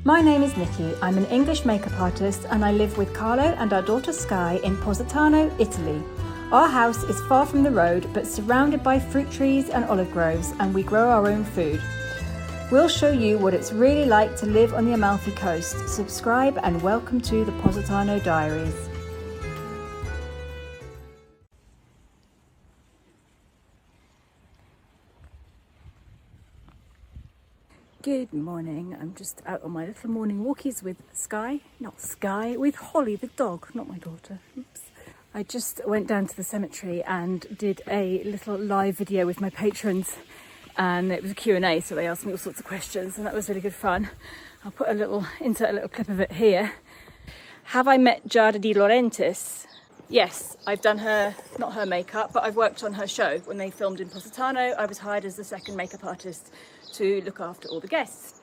My name is Nicki. I'm an English makeup artist and I live with Carlo and our daughter Sky in Positano, Italy. Our house is far from the road but surrounded by fruit trees and olive groves, and we grow our own food. We'll show you what it's really like to live on the Amalfi Coast. Subscribe and welcome to the Positano Diaries. Good morning. I'm just out on my little morning walkies with with Holly the dog, not my daughter. Oops. I just went down to the cemetery and did a little live video with my patrons, and it was a Q&A, so they asked me all sorts of questions and that was really good fun. I'll insert a little clip of it here. Have I met Giada De Laurentiis? Yes, I've done not her makeup, but I've worked on her show. When they filmed in Positano, I was hired as the second makeup artist to look after all the guests.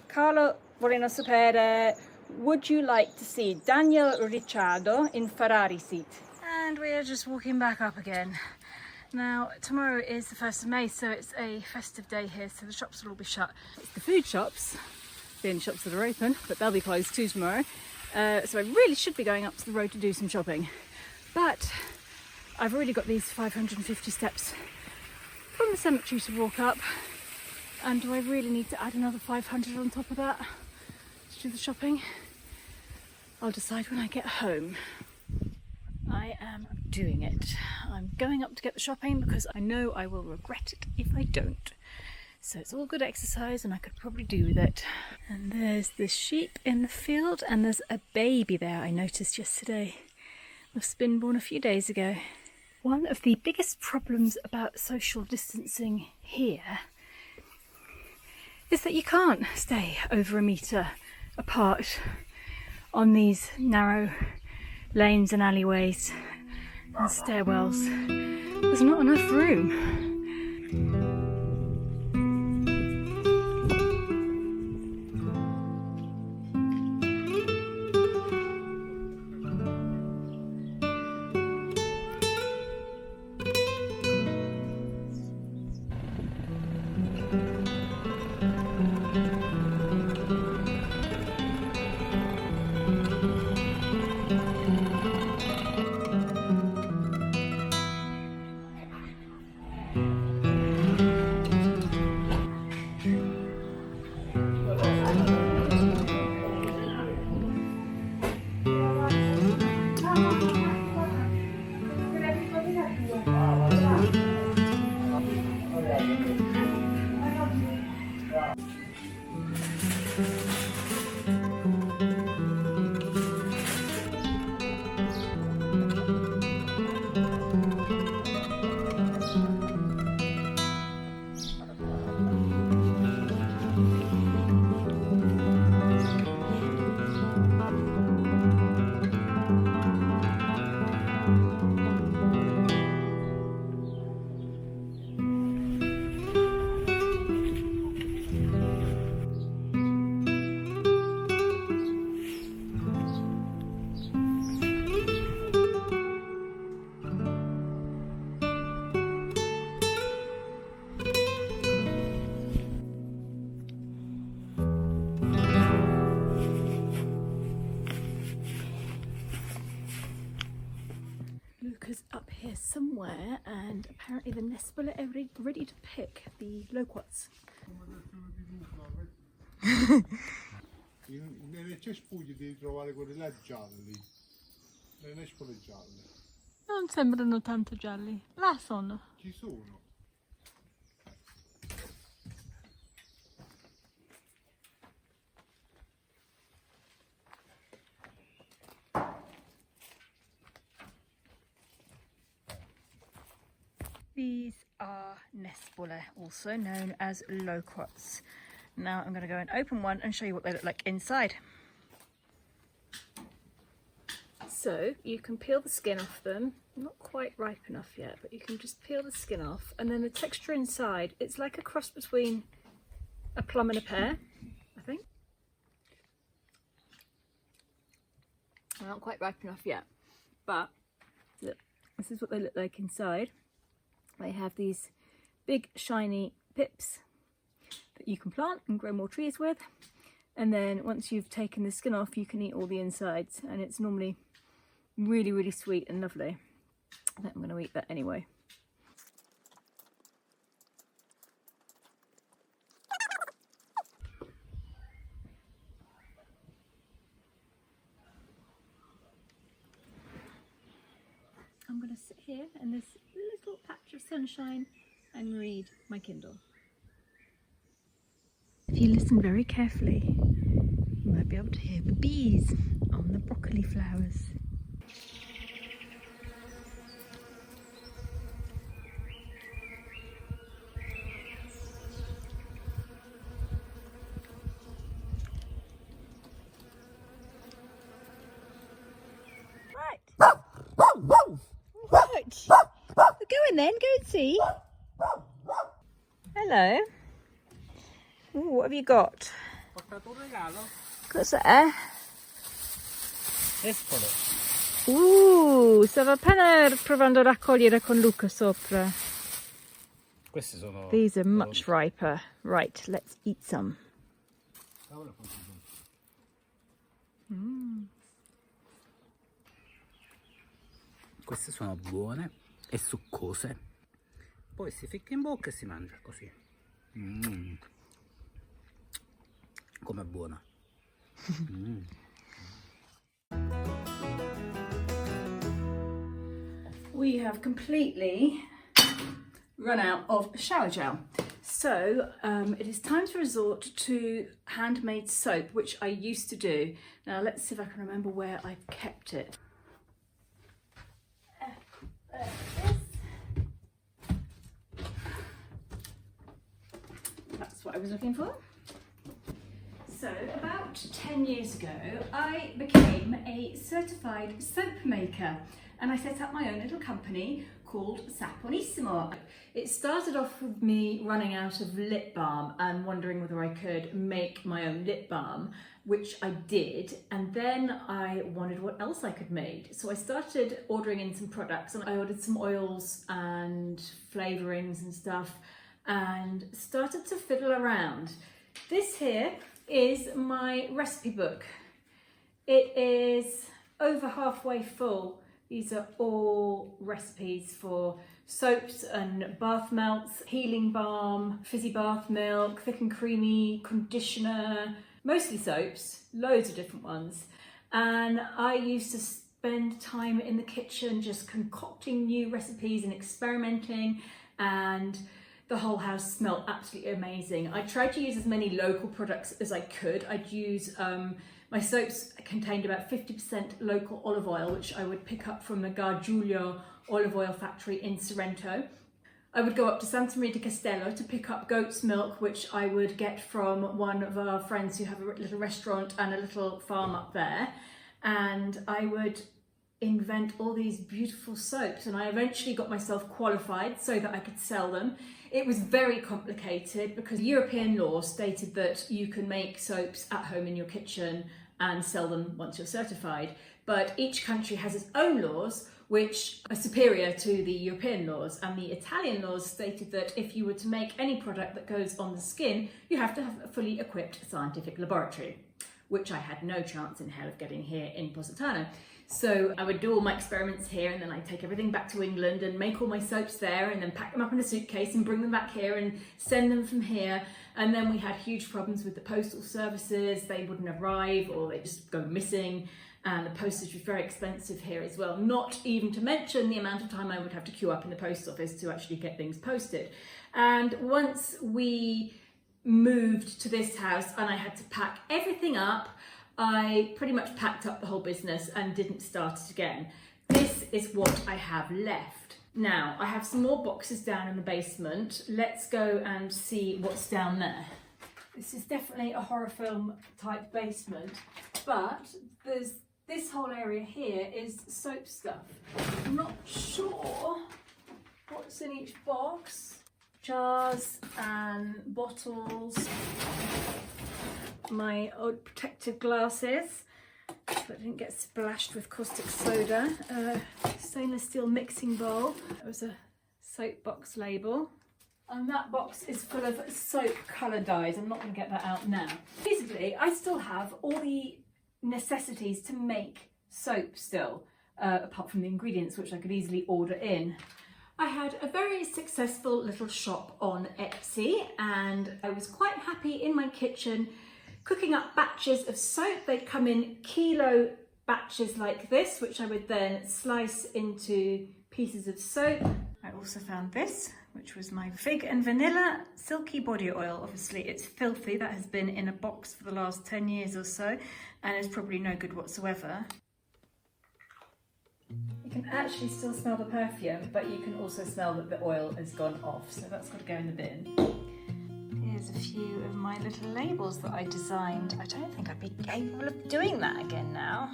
Carlo, vorrei sapere, would you like to see Daniel Ricciardo in Ferrari seat? And we are just walking back up again. Now, tomorrow is the 1st of May, so it's a festive day here, so the shops will all be shut. It's the food shops, the only shops that are open, but they'll be closed too tomorrow. So I really should be going up to the road to do some shopping. But I've already got these 550 steps from the cemetery to walk up. And do I really need to add another 500 on top of that to do the shopping? I'll decide when I get home. I am doing it. I'm going up to get the shopping because I know I will regret it if I don't. So it's all good exercise and I could probably do with it. And there's the sheep in the field and there's a baby there I noticed yesterday. Must have been born a few days ago. One of the biggest problems about social distancing here is that you can't stay over a metre apart on these narrow lanes and alleyways and stairwells. There's not enough room. Up here somewhere, and apparently the Nespole are ready to pick the loquats. Nelle cespuglie devi trovare quelli là gialli, le nespole gialle. Non sembrano tanto gialli. Là sono. Ci sono. These are Nespole, also known as loquats. Now I'm going to go and open one and show you what they look like inside. So you can peel the skin off them. Not quite ripe enough yet, but you can just peel the skin off, and then the texture inside, it's like a cross between a plum and a pear, I think. They're not quite ripe enough yet, but look, this is what they look like inside. They have these big shiny pips that you can plant and grow more trees with. And then once you've taken the skin off, you can eat all the insides, and it's normally really, really sweet and lovely. I think I'm going to eat that anyway. I'm going to sit here in this little patch of sunshine and read my Kindle. If you listen very carefully, you might be able to hear the bees on the broccoli flowers. Right. Right. Go in then, go and see. Hello. Ooh, what have you got? Cos'è? Nespole. Stavo appena provando a raccogliere con Luca sopra. Questi sono... These are much riper. Right, let's eat some. Queste sono buone e succose. Poi si ficca in bocca e si mangia così. Com'è buona. We have completely run out of shower gel. So it is time to resort to handmade soap, which I used to do. Now let's see if I can remember where I kept it. That's what I was looking for. So about 10 years ago, I became a certified soap maker, and I set up my own little company called Saponissimo. It started off with me running out of lip balm and wondering whether I could make my own lip balm, which I did, and then I wondered what else I could make. So I started ordering in some products, and I ordered some oils and flavourings and stuff, and started to fiddle around. This here is my recipe book. It is over halfway full. These are all recipes for soaps and bath melts, healing balm, fizzy bath milk, thick and creamy conditioner, mostly soaps, loads of different ones. And I used to spend time in the kitchen just concocting new recipes and experimenting, and the whole house smelled absolutely amazing. I tried to use as many local products as I could. I'd use, my soaps contained about 50% local olive oil, which I would pick up from the Gargiulo olive oil factory in Sorrento. I would go up to Santa Maria di Castello to pick up goat's milk, which I would get from one of our friends who have a little restaurant and a little farm up there. And I would invent all these beautiful soaps, and I eventually got myself qualified so that I could sell them. It was very complicated because European law stated that you can make soaps at home in your kitchen and sell them once you're certified, but each country has its own laws which are superior to the European laws, and the Italian laws stated that if you were to make any product that goes on the skin, you have to have a fully equipped scientific laboratory, which I had no chance in hell of getting here in Positano. So I would do all my experiments here, and then I'd take everything back to England and make all my soaps there, and then pack them up in a suitcase and bring them back here and send them from here. And then we had huge problems with the postal services. They wouldn't arrive, or they'd just go missing. And the postage was very expensive here as well, not even to mention the amount of time I would have to queue up in the post office to actually get things posted. And once we moved to this house and I had to pack everything up, I pretty much packed up the whole business and didn't start it again. This is what I have left. Now, I have some more boxes down in the basement. Let's go and see what's down there. This is definitely a horror film type basement, but there's this whole area here is soap stuff. I'm not sure what's in each box. Jars and bottles. My old protective glasses, so I didn't get splashed with caustic soda. Stainless steel mixing bowl. There was a soap box label. And that box is full of soap colour dyes. I'm not going to get that out now. Basically, I still have all the necessities to make soap still, apart from the ingredients, which I could easily order in. I had a very successful little shop on Etsy, and I was quite happy in my kitchen cooking up batches of soap. They'd come in kilo batches like this, which I would then slice into pieces of soap. I also found this, which was my fig and vanilla silky body oil. Obviously it's filthy, that has been in a box for the last 10 years or so, and is probably no good whatsoever. You can actually still smell the perfume, but you can also smell that the oil has gone off, so that's got to go in the bin. Here's a few of my little labels that I designed. I don't think I'd be capable of doing that again now.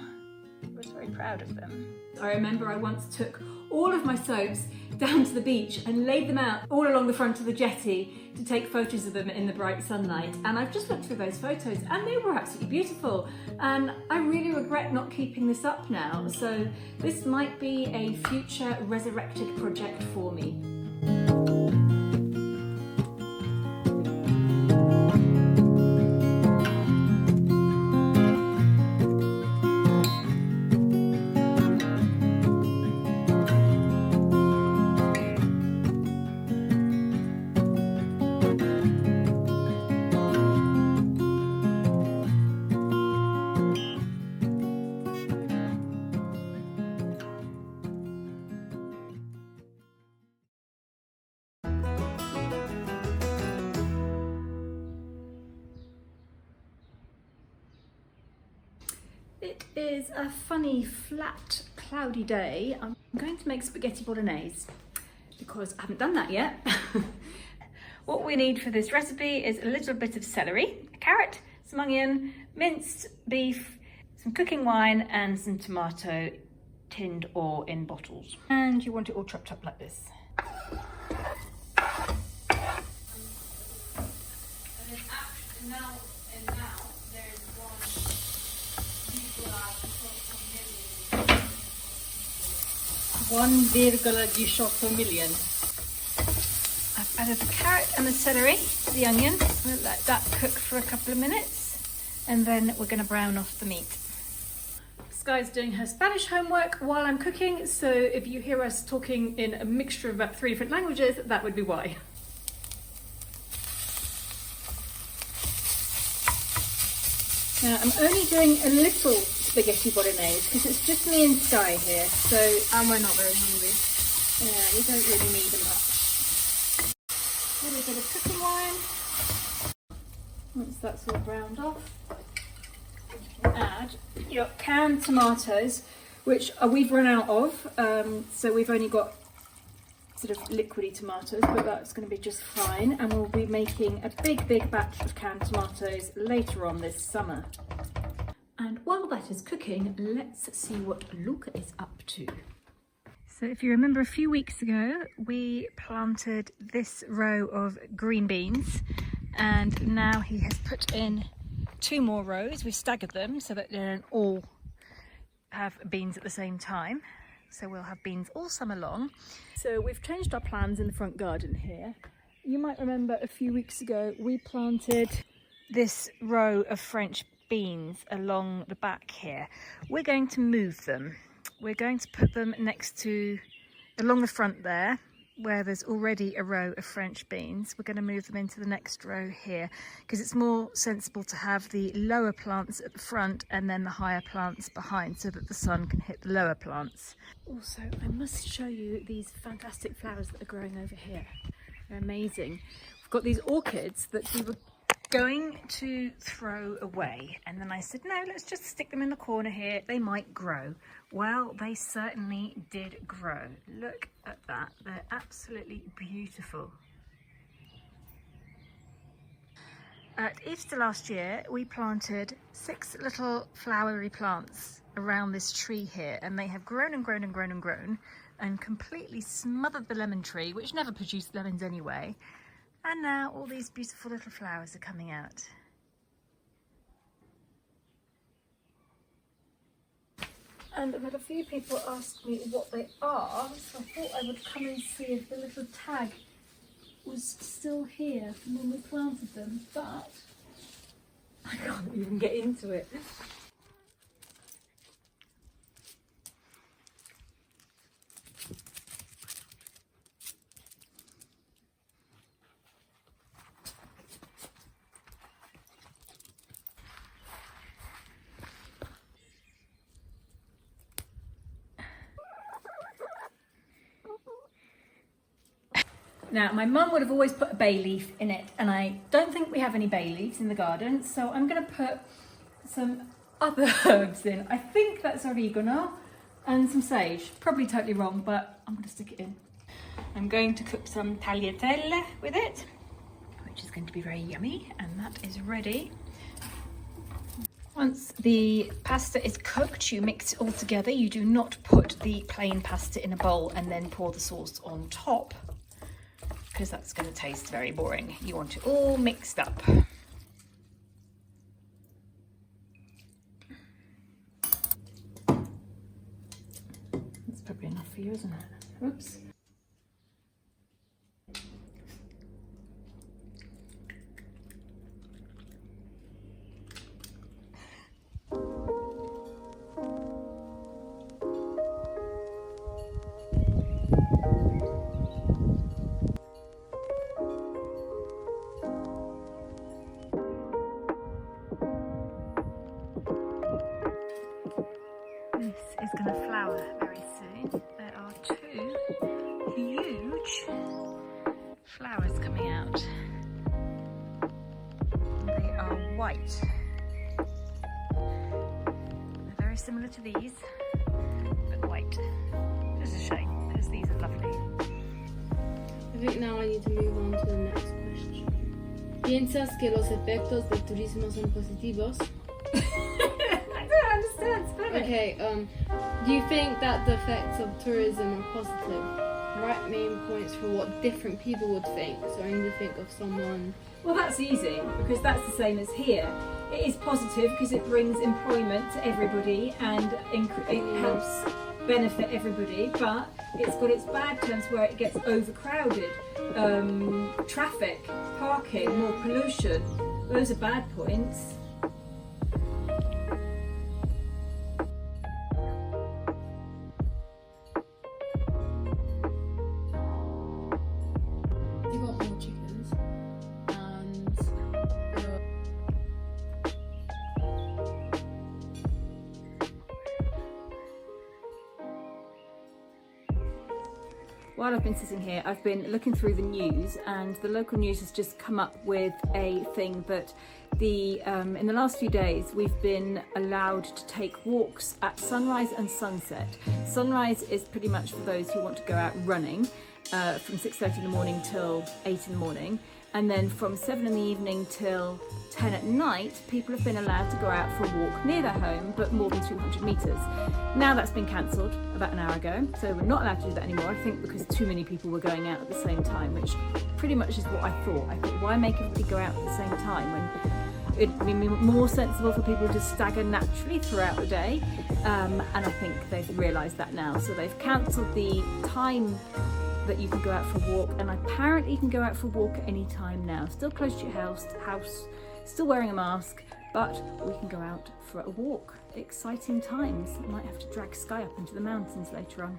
I was very proud of them. I remember I once took all of my soaps down to the beach and laid them out all along the front of the jetty to take photos of them in the bright sunlight. And I've just looked through those photos and they were absolutely beautiful. And I really regret not keeping this up now. So this might be a future resurrected project for me. It is a funny, flat, cloudy day. I'm going to make spaghetti bolognese because I haven't done that yet. What we need for this recipe is a little bit of celery, a carrot, some onion, minced beef, some cooking wine and some tomato tinned or in bottles. And you want it all chopped up like this. $1.18 million. I've added the carrot and the celery to the onion. We'll let that cook for a couple of minutes and then we're going to brown off the meat. Sky's doing her Spanish homework while I'm cooking, so if you hear us talking in a mixture of about 3 different languages, that would be why. Now I'm only doing a little spaghetti bolognese because it's just me and Sky here, so and we're not very hungry. Yeah, we don't really need much. A little bit of cooking wine. Once that's all browned off, you can add your canned tomatoes, which we've run out of, so we've only got sort of liquidy tomatoes, but that's going to be just fine, and we'll be making a big batch of canned tomatoes later on this summer. And while that is cooking, let's see what Luca is up to. So if you remember a few weeks ago, we planted this row of green beans, and now he has put in 2 more rows. We've staggered them so that they don't all have beans at the same time. So we'll have beans all summer long. So we've changed our plans in the front garden here. You might remember a few weeks ago we planted this row of French beans along the back here. We're going to move them. We're going to put them along the front there, where there's already a row of French beans. We're going to move them into the next row here because it's more sensible to have the lower plants at the front and then the higher plants behind so that the sun can hit the lower plants. Also, I must show you these fantastic flowers that are growing over here. They're amazing. We've got these orchids that we were going to throw away, and then I said, no, let's just stick them in the corner here. They might grow. Well, they certainly did grow. Look at that. They're absolutely beautiful. At Easter last year, we planted 6 little flowery plants around this tree here, and they have grown and grown and grown and grown and completely smothered the lemon tree, which never produced lemons anyway. And now all these beautiful little flowers are coming out. And I've had a few people ask me what they are, so I thought I would come and see if the little tag was still here from when we planted them, but I can't even get into it. Now, my mum would have always put a bay leaf in it, and I don't think we have any bay leaves in the garden, so I'm going to put some other herbs in. I think that's oregano and some sage. Probably totally wrong, but I'm going to stick it in. I'm going to cook some tagliatelle with it, which is going to be very yummy, and that is ready. Once the pasta is cooked, you mix it all together. You do not put the plain pasta in a bowl and then pour the sauce on top, because that's going to taste very boring. You want it all mixed up. That's probably enough for you, isn't it? Oops. This is going to flower very soon. There are two huge flowers coming out. They are white. They're very similar to these, but white. It's a shame, because these are lovely. I think now I need to move on to the next question. ¿Piensas que los efectos del turismo son positivos? I don't understand Spanish. Okay, do you think that the effects of tourism are positive? Write main points for what different people would think. So I need to think of someone. Well, that's easy, because that's the same as here. It is positive because it brings employment to everybody and it helps benefit everybody, but it's got its bad terms where it gets overcrowded. Traffic, parking, more pollution. Those are bad points. You got more chickens and While I've been sitting here, I've been looking through the news, and the local news has just come up with a thing that in the last few days we've been allowed to take walks at sunrise and sunset. Sunrise is pretty much for those who want to go out running from 6:30 in the morning till 8 in the morning, and then from 7 in the evening till 10 at night, people have been allowed to go out for a walk near their home, but more than 200 metres. Now that's been cancelled about an hour ago, so we're not allowed to do that anymore, I think because too many people were going out at the same time, which pretty much is what I thought. I thought, why make everybody go out at the same time when it'd be more sensible for people to stagger naturally throughout the day, and I think they've realised that now, so they've cancelled the time that you can go out for a walk, and apparently you can go out for a walk at any time now. Still close to your house, still wearing a mask, but we can go out for a walk. Exciting times. Might have to drag Sky up into the mountains later on.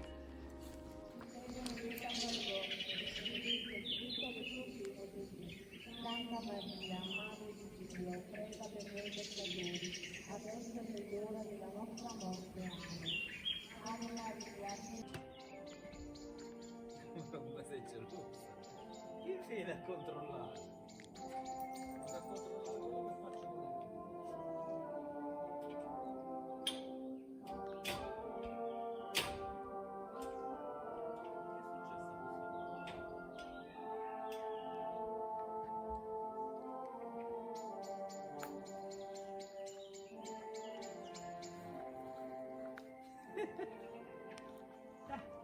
Ma sei gelosa? Chi viene a controllare? A controllare come faccio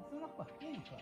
sono qua, vieni qua.